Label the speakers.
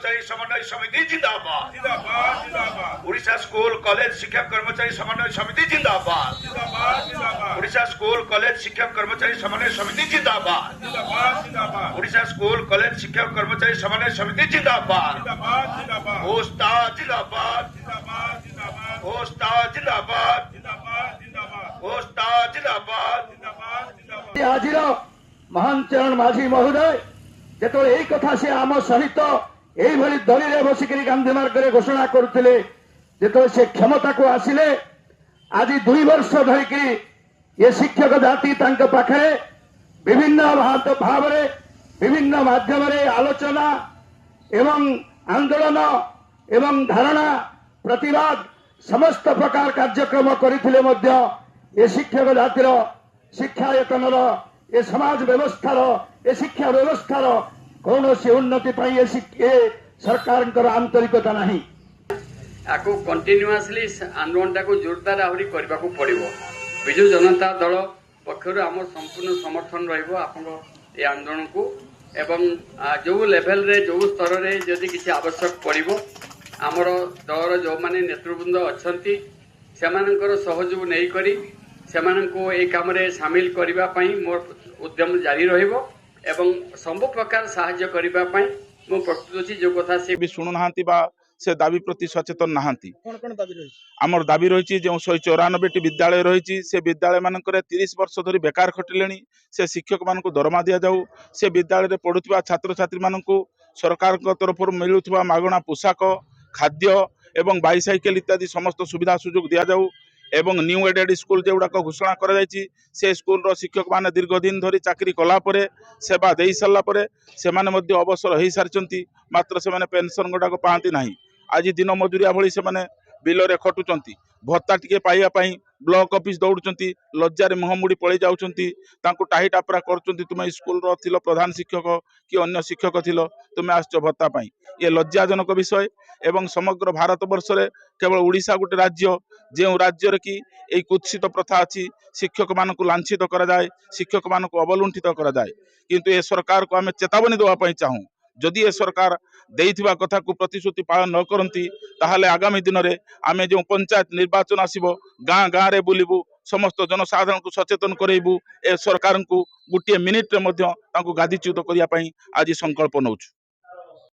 Speaker 1: कर्मचारी समन्वय समिति जिंदाबाद।
Speaker 2: जिंदाबाद जिंदाबाद
Speaker 1: उड़ीसा स्कूल कॉलेज शिक्षक कर्मचारी समन्वय समिति जिंदाबाद।
Speaker 2: जिंदाबाद जिंदाबाद
Speaker 1: उड़ीसा स्कूल कॉलेज शिक्षक कर्मचारी समन्वय समिति जिंदाबाद।
Speaker 2: जिंदाबाद जिंदाबाद
Speaker 1: उड़ीसा स्कूल कॉलेज शिक्षक कर्मचारी समन्वय समिति जिंदाबाद।
Speaker 2: जिंदाबाद जिंदाबाद
Speaker 1: उस्ताद जिंदाबाद।
Speaker 2: जिंदाबाद जिंदाबाद
Speaker 1: उस्ताद जिंदाबाद।
Speaker 2: जिंदाबाद जिंदाबाद
Speaker 1: उस्ताद जिंदाबाद।
Speaker 2: जिंदाबाद जिंदाबाद
Speaker 3: आजिर महान चरण माझी महोदय जो यही कथा से आम सहित यही दली बसिक गांधी मार्ग में घोषणा करुले जो से क्षमता को आसिले आज 2 वर्ष धरिक ये शिक्षक जाति पाखे विभिन्न भाव विभिन्न माध्यम आलोचना एवं आंदोलन एवं धारणा प्रतिवाद समस्त प्रकार कार्यक्रम करथिले मध्य ये शिक्षक जातिर शिक्षा यतनर ये समाज व्यवस्थार ये शिक्षा व्यवस्थार कौन से उन्नति ये सरकार आंतरिकता नहीं
Speaker 4: आपको कंटिन्यूअसली आंदोलन टाक जोरदार आहरी करने को पड़ो। विजु जनता दल पक्षर आम संपूर्ण समर्थन रही आंदोलन को एवं जो लेवल रे जो स्तर रे जदि किसी आवश्यक पड़ो आमर दलर जो माने नेतृवृंद अच्छी से सहयोग नहीं करी सेमानंको ए काम रे शामिल करने मोर उद्यम जारी रहिबो एवं सब प्रकार साहाय्य करने मो प्रस्तुत अच्छी जो कथा से
Speaker 5: भी शुणु ना से दाबी प्रति सचेतन नहांती आमर दाबी रही जो 194 विद्यालय रही से विद्यालय मानक 30 वर्ष धरी बेकार खटिले से शिक्षक मान दरमा दि जाऊ से विद्यालय पढ़ुवा छात्र छात्री मान सरकार तरफ मिलुवा मागणा पोशाक खाद्य एवं बाइसाइकेल इत्यादि समस्त सुविधा सुजोग दि जाऊ एवं न्यू एडेड स्कूल जोड़ाक घोषणा कर स्कूल शिक्षक माने दीर्घ दिन धरी चाकरी कलापर सेवा दे सारापर से अवसर हो सारी मात्र से पेनसन गुड़ाक पाती ना आज दिन मजूरिया भली से बिल खटुंट भत्ता टिके पाइबापी ब्लॉक ऑफिस दौड़ुंट लज्जार मुहमुड़ी पलि जाऊँगी टाही टापरा कर तुम स्कूल थिल प्रधान शिक्षक कि अन्य शिक्षक थिल तुम आस भत्ता पाई ये लज्जाजनक विषय एवं समग्र भारत वर्ष में केवल उड़ीसा गोटे राज्य जो राज्य कि यही कुत्सित प्रथा अच्छी शिक्षक मान लांछित कराए शिक्षक मान अवलुंठित कराए किंतु ए सरकार को आम चेतावनी देवाई चाहूँ जदि ए सरकार देइथिबा कथा को प्रतिश्रुति पालन न करती ताहले आगामी दिन में आमे जो पंचायत निर्वाचन आसीबो गाँ गाँ रे बुलिबू समस्त जनसाधारण को सचेतन करेबू ए सरकार को गोटे मिनिट रे मध्य तांको गादीच्युत करिया पई आज संकल्प नौछु।